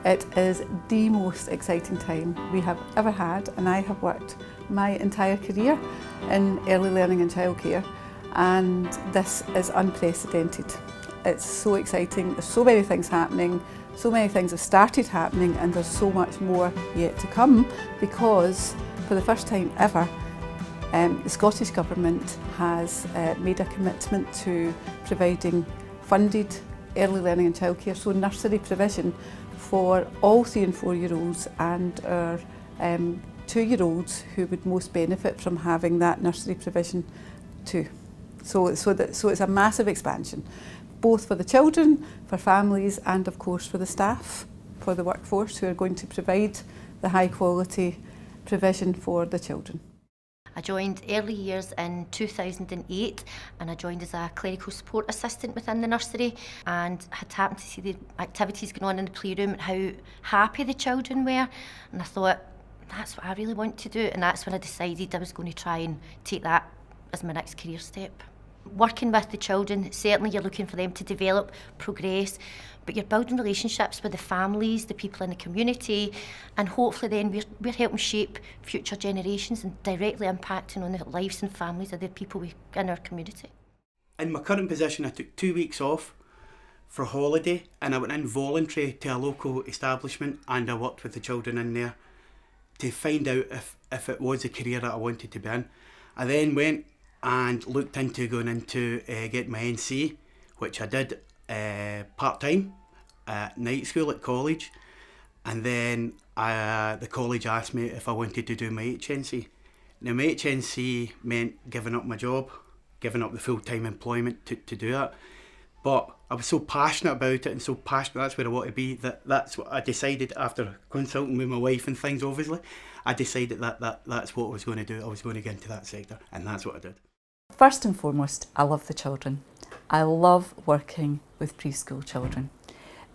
It is the most exciting time we have ever had, and I have worked my entire career in early learning and childcare, and this is unprecedented. It's so exciting, there's so many things happening, so many things have started happening, and there's so much more yet to come, because for the first time ever the Scottish Government has made a commitment to providing funded early learning and childcare, so nursery provision for all 3 and 4-year-olds and our 2-year-olds who would most benefit from having that nursery provision too. So it's a massive expansion, both for the children, for families, and of course for the staff, for the workforce who are going to provide the high quality provision for the children. I joined early years in 2008 and I joined as a clerical support assistant within the nursery, and had happened to see the activities going on in the playroom and how happy the children were, and I thought, that's what I really want to do, and that's when I decided I was going to try and take that as my next career step. Working with the children, certainly you're looking for them to develop, progress, but you're building relationships with the families, the people in the community, and hopefully then we're helping shape future generations and directly impacting on the lives and families of the people in our community. In my current position, I took 2 weeks off for holiday, and I went in voluntary to a local establishment, and I worked with the children in there to find out if it was a career that I wanted to be in. I then went and looked into going into get my NC, which I did part-time at night school at college, and then the college asked me if I wanted to do my HNC. Now my HNC meant giving up my job, giving up the full-time employment to do that, but I was so passionate about it and so passionate, that's where I want to be, that's what I decided after consulting with my wife and things obviously. I decided that's what I was going to do. I was going to get into that sector, and that's what I did. First and foremost, I love the children. I love working with preschool children.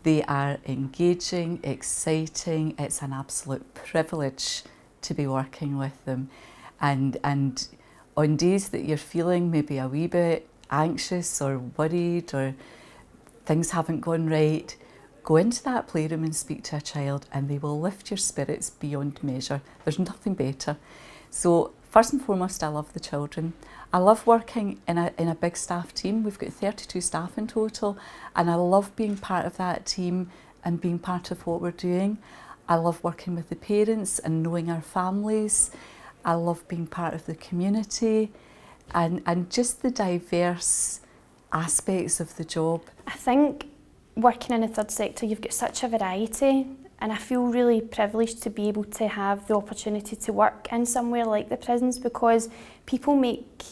They are engaging, exciting. It's an absolute privilege to be working with them. And on days that you're feeling maybe a wee bit anxious or worried or things haven't gone right, go into that playroom and speak to a child, and they will lift your spirits beyond measure. There's nothing better. So first and foremost, I love the children. I love working in a big staff team. We've got 32 staff in total, and I love being part of that team and being part of what we're doing. I love working with the parents and knowing our families. I love being part of the community and just the diverse aspects of the job. I think working in the third sector, you've got such a variety, and I feel really privileged to be able to have the opportunity to work in somewhere like the prisons, because people make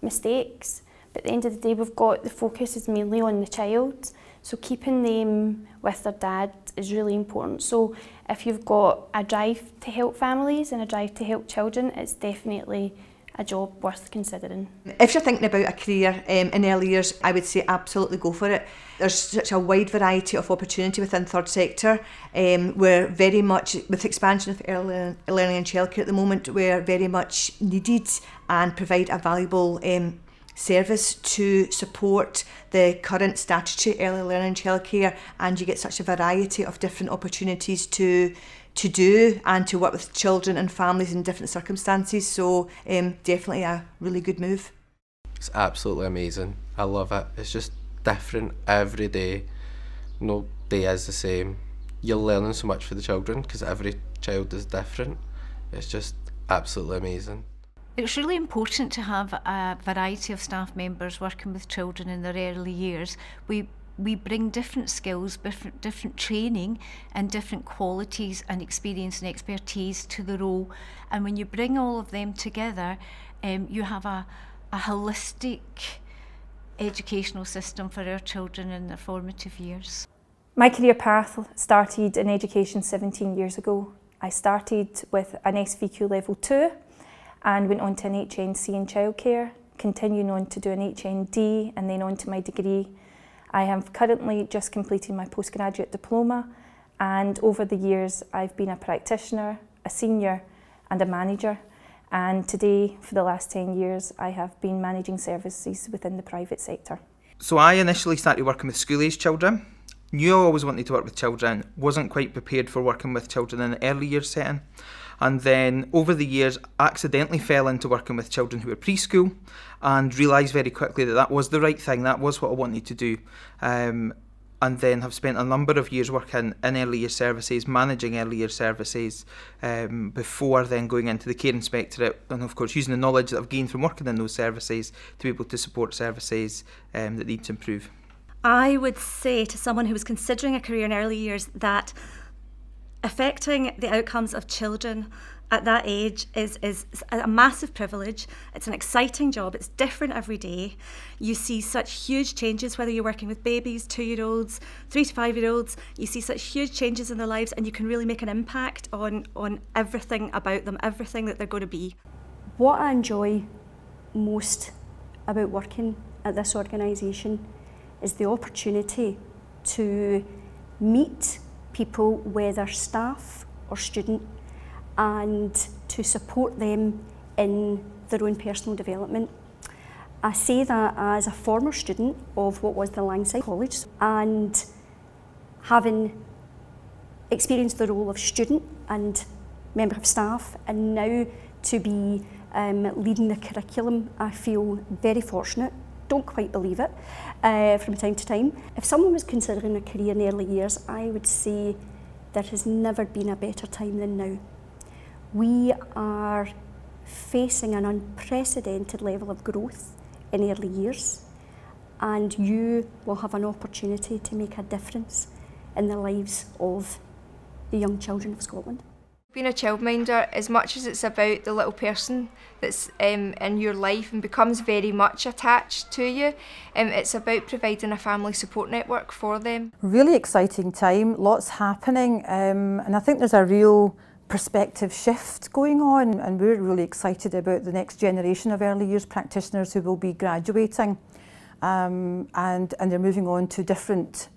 mistakes, but at the end of the day the focus is mainly on the child, so keeping them with their dad is really important. So if you've got a drive to help families and a drive to help children, it's definitely a job worth considering. If you're thinking about a career in early years, I would say absolutely go for it. There's such a wide variety of opportunity within third sector. We're very much, with expansion of early learning and childcare at the moment, we're very much needed and provide a valuable service to support the current statutory early learning and childcare, and you get such a variety of different opportunities to do and to work with children and families in different circumstances, so definitely a really good move. It's absolutely amazing. I love it. It's just different every day. No day is the same. You're learning so much for the children because every child is different. It's just absolutely amazing. It's really important to have a variety of staff members working with children in their early years. We bring different skills, different training and different qualities and experience and expertise to the role. And when you bring all of them together, you have a holistic educational system for our children in their formative years. My career path started in education 17 years ago. I started with an SVQ level 2 and went on to an HNC in childcare, continuing on to do an HND and then on to my degree. I am currently just completing my postgraduate diploma, and over the years I've been a practitioner, a senior and a manager, and today for the last 10 years I have been managing services within the private sector. So I initially started working with school age children, Knew I always wanted to work with children, wasn't quite prepared for working with children in the early years setting. And then over the years, accidentally fell into working with children who were preschool and realised very quickly that that was the right thing, that was what I wanted to do. And then have spent a number of years working in early year services, managing early year services, before then going into the Care Inspectorate, and of course using the knowledge that I've gained from working in those services to be able to support services that need to improve. I would say to someone who was considering a career in early years that affecting the outcomes of children at that age is a massive privilege. It's an exciting job. It's different every day. You see such huge changes, whether you're working with babies, 2-year-olds, 3 to 5-year-olds. You see such huge changes in their lives, and you can really make an impact on everything about them, everything that they're going to be. What I enjoy most about working at this organisation is the opportunity to meet people, whether staff or student, and to support them in their own personal development. I say that as a former student of what was the Langside College, and having experienced the role of student and member of staff, and now to be leading the curriculum, I feel very fortunate. Don't quite believe it from time to time. If someone was considering a career in early years, I would say there has never been a better time than now. We are facing an unprecedented level of growth in early years, and you will have an opportunity to make a difference in the lives of the young children of Scotland. Being a childminder, as much as it's about the little person that's in your life and becomes very much attached to you, it's about providing a family support network for them. Really exciting time, lots happening, and I think there's a real perspective shift going on, and we're really excited about the next generation of early years practitioners who will be graduating, and they're moving on to different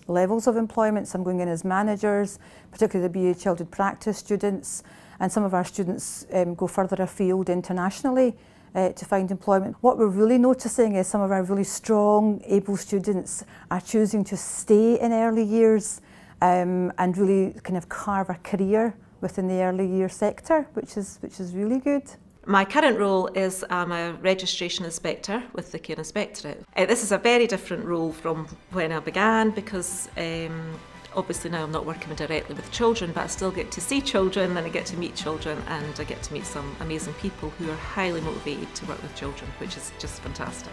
levels of employment. Some going in as managers, particularly the BA Childhood Practice students, and some of our students go further afield internationally to find employment. What we're really noticing is some of our really strong, able students are choosing to stay in early years and really kind of carve a career within the early year sector, which is really good. My current role is I'm a registration inspector with the Care Inspectorate. This is a very different role from when I began because obviously now I'm not working directly with children, but I still get to see children and I get to meet children, and I get to meet some amazing people who are highly motivated to work with children, which is just fantastic.